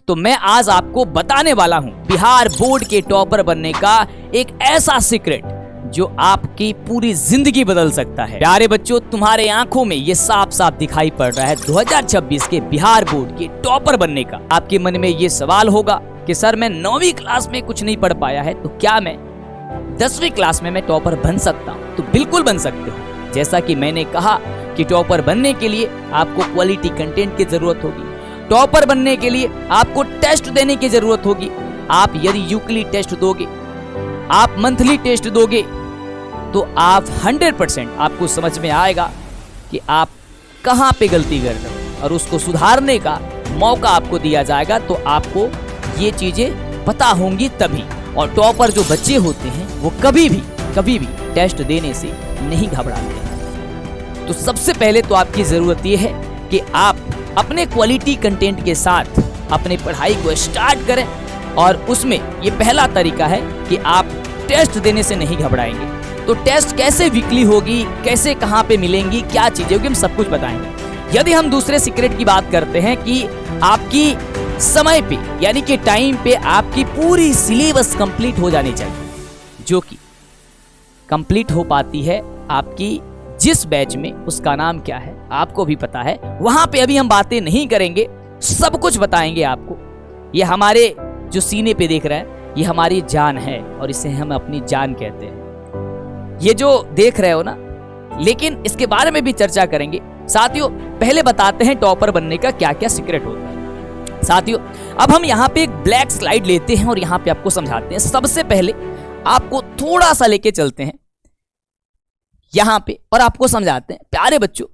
तो मैं आज आपको बताने वाला हूं बिहार बोर्ड के टॉपर बनने का एक ऐसा सीक्रेट जो आपकी पूरी जिंदगी बदल सकता है। प्यारे बच्चों, तुम्हारे आंखों में ये साफ साफ दिखाई पड़ रहा है 2026 के बिहार बोर्ड के टॉपर बनने का। आपके मन में ये सवाल होगा कि सर मैं 9वीं क्लास में कुछ नहीं पढ़ पाया है, तो क्या मैं 10वीं क्लास में मैं टॉपर बन सकता हूँ? तो बिल्कुल बन सकते हो। जैसा कि मैंने कहा कि टॉपर बनने के लिए आपको क्वालिटी कंटेंट की जरूरत होगी। टॉपर बनने के लिए आपको टेस्ट देने की जरूरत होगी। आप यदि वीकली टेस्ट दोगे, आप मंथली टेस्ट दोगे, तो आप 100% आपको समझ में आएगा कि आप कहां पे गलती कर रहे हो और उसको सुधारने का मौका आपको दिया जाएगा। तो आपको ये चीजें पता होंगी तभी। और टॉपर जो बच्चे होते हैं वो कभी भी टेस्ट देने से नहीं घबराते हैं। तो सबसे पहले तो आपकी जरूरत ये है कि आप अपने क्वालिटी कंटेंट के साथ अपनी पढ़ाई को स्टार्ट करें। और उसमें ये पहला तरीका है कि आप टेस्ट देने से नहीं घबराएंगे। तो टेस्ट कैसे वीकली होगी, कैसे कहाँ पे मिलेंगी, क्या चीजें होगी, हम सब कुछ बताएंगे। यदि हम दूसरे सीक्रेट की बात करते हैं कि आपकी समय पे यानी कि टाइम पे आपकी पूरी सिलेबस कंप्लीट हो जानी चाहिए, जो कि कंप्लीट हो पाती है आपकी जिस बैच में, उसका नाम क्या है आपको भी पता है। वहां पे अभी हम बातें नहीं करेंगे, सब कुछ बताएंगे आपको। ये हमारे जो सीने पे देख रहे हैं, ये हमारी जान है और इसे हम अपनी जान कहते हैं। ये जो देख रहे हो ना, लेकिन इसके बारे में भी चर्चा करेंगे। साथियों, पहले बताते हैं टॉपर बनने का क्या क्या सीक्रेट होता है। साथियों, अब हम यहाँ पे एक ब्लैक स्लाइड लेते हैं और यहाँ पे आपको समझाते हैं। सबसे पहले आपको थोड़ा सा लेके चलते हैं यहां पे और आपको समझाते हैं। प्यारे बच्चों,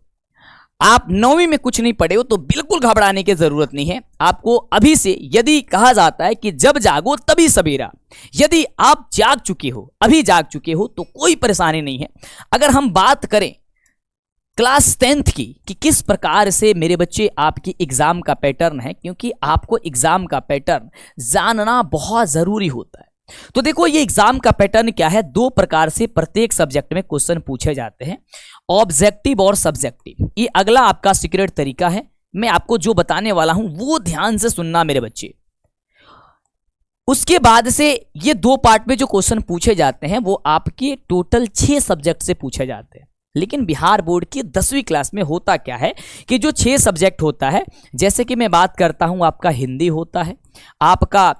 आप 9वीं में कुछ नहीं पढ़े हो तो बिल्कुल घबराने की जरूरत नहीं है। आपको अभी से, यदि कहा जाता है कि जब जागो तभी सवेरा, यदि आप जाग चुके हो, अभी जाग चुके हो, तो कोई परेशानी नहीं है। अगर हम बात करें क्लास 10th की कि किस प्रकार से मेरे बच्चे आपकी एग्जाम का पैटर्न है, क्योंकि आपको एग्जाम का पैटर्न जानना बहुत जरूरी होता है। तो देखो, ये एग्जाम का पैटर्न क्या है। 2 प्रकार से प्रत्येक सब्जेक्ट में क्वेश्चन पूछे जाते हैं, ऑब्जेक्टिव और सब्जेक्टिव। ये अगला आपका सीक्रेट तरीका है। मैं आपको जो बताने वाला हूं वो ध्यान से सुनना मेरे बच्चे। उसके बाद से ये 2 पार्ट में जो क्वेश्चन पूछे जाते हैं वो आपके टोटल 6 सब्जेक्ट से पूछे जाते हैं। लेकिन बिहार बोर्ड की 10वीं क्लास में होता क्या है कि जो 6 सब्जेक्ट होता है, जैसे कि मैं बात करता हूं, आपका हिंदी होता है, आपका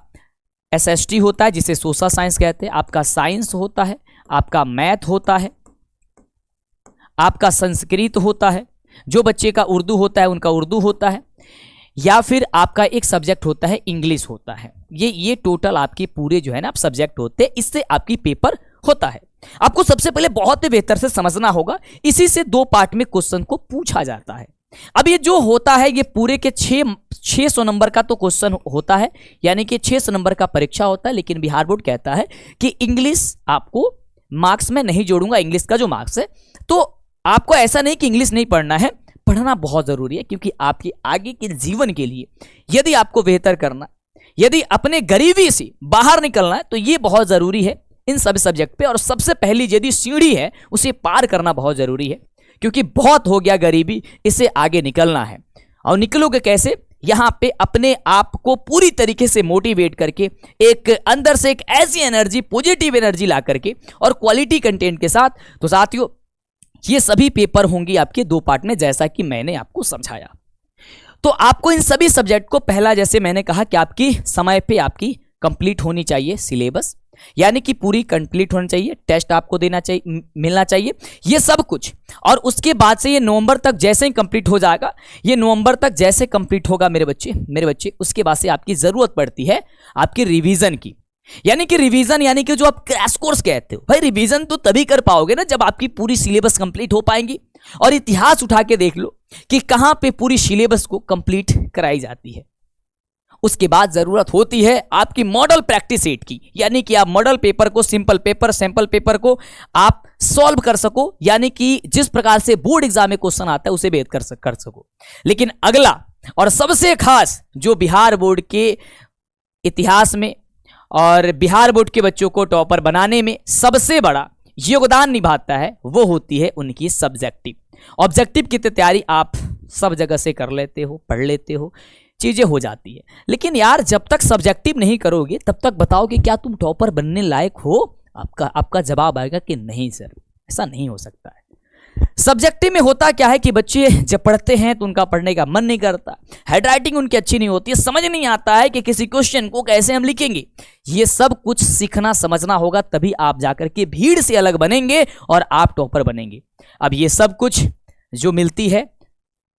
SST होता है जिसे सोशल साइंस कहते हैं, आपका साइंस होता है, आपका मैथ होता है, आपका संस्कृत होता है, जो बच्चे का उर्दू होता है उनका उर्दू होता है, या फिर आपका एक सब्जेक्ट होता है इंग्लिश होता है। ये टोटल आपके पूरे जो है ना आप सब्जेक्ट होते हैं। इससे आपकी पेपर होता है। आपको सबसे पहले बहुत ही बेहतर से समझना होगा, इसी से 2 पार्ट में क्वेश्चन को पूछा जाता है। अब ये जो होता है, ये पूरे के 600 नंबर का तो क्वेश्चन होता है, यानी कि 600 नंबर का परीक्षा होता है। लेकिन बिहार बोर्ड कहता है कि इंग्लिश आपको मार्क्स में नहीं जोड़ूंगा, इंग्लिश का जो मार्क्स है। तो आपको ऐसा नहीं कि इंग्लिश नहीं पढ़ना है, पढ़ना बहुत जरूरी है, क्योंकि आपके आगे के जीवन के लिए यदि आपको बेहतर करना, यदि अपने गरीबी से बाहर निकलना है, तो ये बहुत जरूरी है इन सभी सब्जेक्ट पे। और सबसे पहली यदि सीढ़ी है उसे पार करना बहुत जरूरी है, क्योंकि बहुत हो गया गरीबी, इससे आगे निकलना है। और निकलोगे कैसे? यहां पे अपने आप को पूरी तरीके से मोटिवेट करके, एक अंदर से एक ऐसी एनर्जी, पॉजिटिव एनर्जी ला करके और क्वालिटी कंटेंट के साथ। तो साथियों, ये सभी पेपर होंगी आपके 2 पार्ट में, जैसा कि मैंने आपको समझाया। तो आपको इन सभी सब्जेक्ट को, पहला जैसे मैंने कहा कि आपकी समय पे आपकी कंप्लीट होनी चाहिए सिलेबस, यानी कि पूरी कंप्लीट होनी चाहिए, टेस्ट आपको देना चाहिए, मिलना चाहिए, ये सब कुछ। और उसके बाद से ये नवंबर तक जैसे ही कंप्लीट हो जाएगा, ये नवंबर तक जैसे कंप्लीट होगा मेरे बच्चे, उसके बाद से आपकी जरूरत पड़ती है आपकी रिवीजन की। यानी कि रिवीजन, यानी कि जो आप क्रैश कोर्स कहते हो। भाई, रिवीजन तो तभी कर पाओगे ना जब आपकी पूरी सिलेबस कंप्लीट हो पाएंगी। और इतिहास उठा के देख लो कि कहां पे पूरी सिलेबस को कंप्लीट कराई जाती है। उसके बाद जरूरत होती है आपकी मॉडल प्रैक्टिस सेट की, यानी कि आप मॉडल पेपर को, सिंपल पेपर, सैंपल पेपर को आप सॉल्व कर सको, यानी कि जिस प्रकार से बोर्ड एग्जाम में क्वेश्चन आता है उसे बेहतर कर सको। लेकिन अगला और सबसे खास जो बिहार बोर्ड के इतिहास में और बिहार बोर्ड के बच्चों को टॉपर बनाने में सबसे बड़ा योगदान निभाता है, वो होती है उनकी सब्जेक्टिव। ऑब्जेक्टिव की तैयारी आप सब जगह से कर लेते हो, पढ़ लेते हो, चीजें हो जाती है। लेकिन यार जब तक सब्जेक्टिव नहीं करोगे तब तक बताओ कि क्या तुम टॉपर बनने लायक हो? आपका जवाब आएगा कि नहीं सर, ऐसा नहीं हो सकता है। सब्जेक्टिव में होता क्या है कि बच्चे जब पढ़ते हैं तो उनका पढ़ने का मन नहीं करता, हैंडराइटिंग उनकी अच्छी नहीं होती है, समझ नहीं आता है कि किसी क्वेश्चन को कैसे हम लिखेंगे। ये सब कुछ सीखना समझना होगा, तभी आप जाकर के भीड़ से अलग बनेंगे और आप टॉपर बनेंगे। अब ये सब कुछ जो मिलती है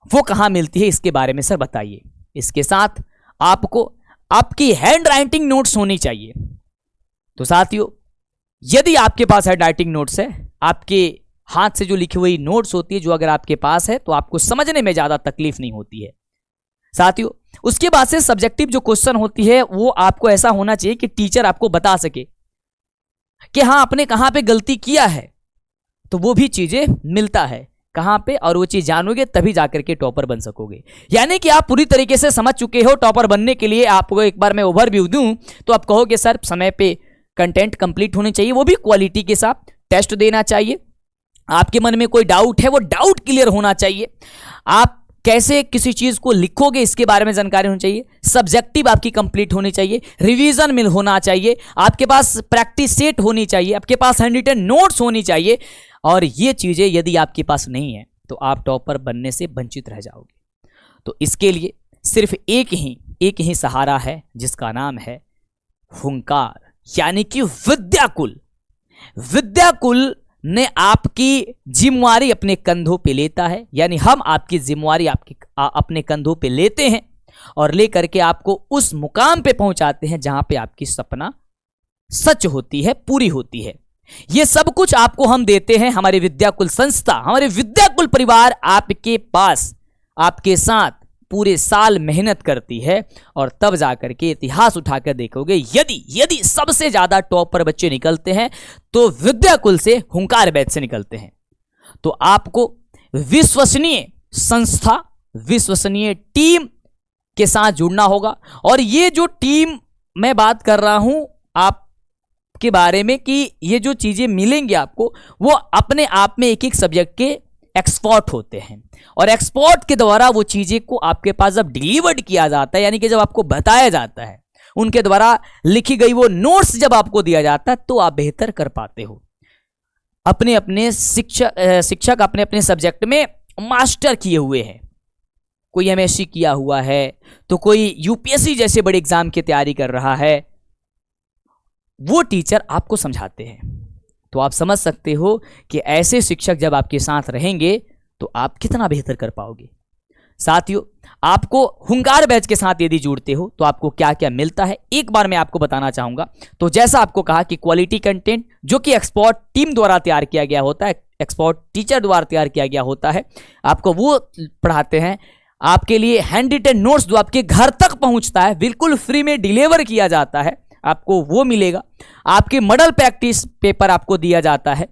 वो कहाँ मिलती है, इसके बारे में सर बताइए। इसके साथ आपको आपकी हैंड राइटिंग नोट्स होनी चाहिए। तो साथियों, यदि आपके पास हैंड राइटिंग नोट्स है, आपके हाथ से जो लिखी हुई नोट्स होती है, जो अगर आपके पास है तो आपको समझने में ज्यादा तकलीफ नहीं होती है। साथियों, उसके बाद से सब्जेक्टिव जो क्वेश्चन होती है वो आपको ऐसा होना चाहिए कि टीचर आपको बता सके कि हाँ आपने कहां पे गलती किया है, तो वो भी चीजें मिलता है कहां पे, और वो चीज जानोगे तभी जाकर के टॉपर बन सकोगे। यानी कि आप पूरी तरीके से समझ चुके हो टॉपर बनने के लिए। आपको एक बार मैं ओवरव्यू दूं तो आप कहोगे सर समय पे कंटेंट कंप्लीट होने चाहिए, वो भी क्वालिटी के साथ, टेस्ट देना चाहिए, आपके मन में कोई डाउट है वो डाउट क्लियर होना चाहिए, आप कैसे किसी चीज को लिखोगे इसके बारे में जानकारी होनी चाहिए, सब्जेक्टिव आपकी कंप्लीट होनी चाहिए, रिवीजन मिल होना चाहिए, आपके पास प्रैक्टिस सेट होनी चाहिए, आपके पास हैंड रिटन नोट्स होनी चाहिए। और ये चीजें यदि आपके पास नहीं है तो आप टॉपर बनने से वंचित रह जाओगे। तो इसके लिए सिर्फ एक ही सहारा है, जिसका नाम है हुंकार, यानी कि विद्याकुल। विद्याकुल ने आपकी जिम्मेवारी अपने कंधों पे लेता है, यानी हम आपकी जिम्मेवारी अपने कंधों पे लेते हैं और लेकर के आपको उस मुकाम पे पहुंचाते हैं जहां पे आपकी सपना सच होती है, पूरी होती है। ये सब कुछ आपको हम देते हैं, हमारे विद्याकुल संस्था, हमारे विद्याकुल परिवार आपके पास, आपके साथ पूरे साल मेहनत करती है। और तब जाकर के इतिहास उठाकर देखोगे, यदि सबसे ज्यादा टॉप पर बच्चे निकलते हैं तो विद्याकुल से, हुंकार बैच से निकलते हैं। तो आपको विश्वसनीय संस्था, विश्वसनीय टीम के साथ जुड़ना होगा। और ये जो टीम मैं बात कर रहा हूं आपके बारे में कि ये जो चीजें मिलेंगी आपको, वो अपने आप में एक सब्जेक्ट के एक्सपर्ट होते हैं, और एक्सपर्ट के द्वारा वो चीजें को आपके पास जब डिलीवर्ड किया जाता है, यानी कि जब आपको बताया जाता है, उनके द्वारा लिखी गई वो नोट्स जब आपको दिया जाता है, तो आप बेहतर कर पाते हो। अपने अपने शिक्षक अपने अपने सब्जेक्ट में मास्टर किए हुए हैं, कोई एमएससी किया हुआ है, तो कोई यूपीएससी जैसे बड़े एग्जाम की तैयारी कर रहा है, वो टीचर आपको समझाते हैं। तो आप समझ सकते हो कि ऐसे शिक्षक जब आपके साथ रहेंगे तो आप कितना बेहतर कर पाओगे। साथियों, आपको हुंकार बैच के साथ यदि जुड़ते हो तो आपको क्या क्या मिलता है एक बार मैं आपको बताना चाहूंगा। तो जैसा आपको कहा कि क्वालिटी कंटेंट जो कि एक्सपर्ट टीम द्वारा तैयार किया गया होता है, एक्सपर्ट टीचर द्वारा तैयार किया गया होता है, आपको वो पढ़ाते हैं। आपके लिए हैंड रिटन नोट्स जो आपके घर तक पहुंचता है, बिल्कुल फ्री में डिलीवर किया जाता है, आपको वो मिलेगा। आपके मॉडल प्रैक्टिस पेपर आपको दिया जाता है।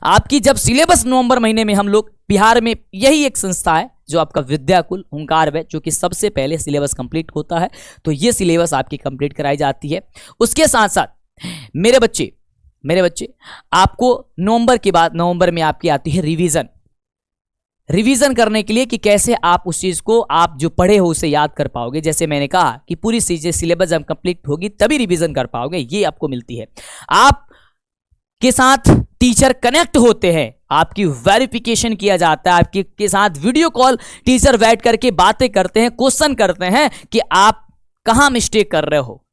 आपकी जब सिलेबस नवंबर महीने में, हम लोग बिहार में यही एक संस्था है जो आपका विद्याकुल हुंकार बैच, जो कि सबसे पहले सिलेबस कंप्लीट होता है, तो ये सिलेबस आपकी कंप्लीट कराई जाती है। उसके साथ साथ मेरे बच्चे आपको नवंबर के बाद, नवंबर में आपकी आती है रिवीजन करने के लिए कि कैसे आप उस चीज को, आप जो पढ़े हो उसे याद कर पाओगे। जैसे मैंने कहा कि पूरी चीजें सिलेबस जब कंप्लीट होगी तभी रिवीजन कर पाओगे, ये आपको मिलती है। आप के साथ टीचर कनेक्ट होते हैं, आपकी वेरिफिकेशन किया जाता है, आपके के साथ वीडियो कॉल टीचर बैठ करके बातें करते हैं, क्वेश्चन करते हैं कि आप कहां मिस्टेक कर रहे हो।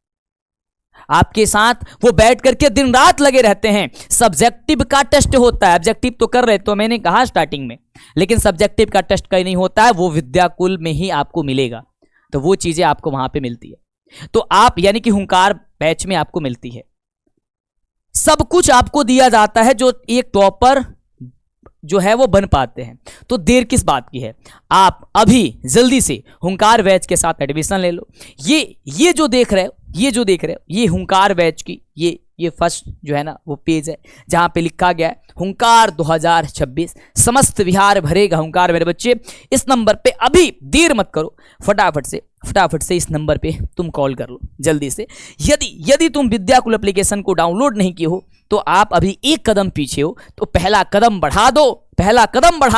आपके साथ वो बैठ करके दिन रात लगे रहते हैं। सब्जेक्टिव का टेस्ट होता है, ऑब्जेक्टिव तो कर रहे तो मैंने कहा स्टार्टिंग में, लेकिन सब्जेक्टिव का टेस्ट कहीं नहीं होता है, वो विद्याकुल में ही आपको मिलेगा। तो वो चीजें आपको वहां पे मिलती है। तो आप, यानी कि हुंकार बैच में आपको मिलती है, सब कुछ आपको दिया जाता है जो एक टॉपर जो है वो बन पाते हैं। तो देर किस बात की है, आप अभी जल्दी से हुंकार बैच के साथ एडमिशन ले लो। ये जो देख रहे हो, ये हुंकार बैच की ये फर्स्ट जो है ना वो पेज है, जहां पे लिखा गया है हुंकार 2026, समस्त बिहार भरेगा हुंकार। मेरे बच्चे, इस नंबर पे अभी देर मत करो, फटाफट से इस नंबर पे तुम कॉल कर लो जल्दी से। यदि तुम विद्याकुल एप्लीकेशन को डाउनलोड नहीं किए हो तो आप अभी एक कदम पीछे हो, तो पहला कदम बढ़ा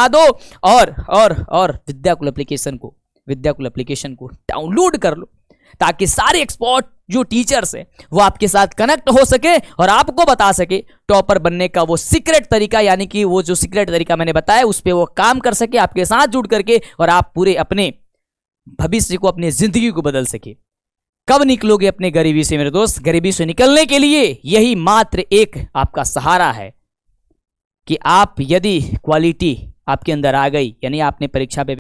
दो और विद्याकुल एप्लीकेशन को विद्याकुल एप्लीकेशन को डाउनलोड कर लो, ताकि सारे एक्सपर्ट जो टीचर्स है वो आपके साथ कनेक्ट हो सके और आपको बता सके टॉपर बनने का वो सीक्रेट तरीका, यानी कि वो जो सीक्रेट तरीका मैंने बताया उस पर वो काम कर सके आपके साथ जुड़ करके, और आप पूरे अपने भविष्य को, अपनी जिंदगी को बदल सके। कब निकलोगे अपने गरीबी से मेरे दोस्त? गरीबी से निकलने के लिए यही मात्र एक आपका सहारा है कि आप, यदि क्वालिटी आपके अंदर आ गई, यानी आपने परीक्षा पे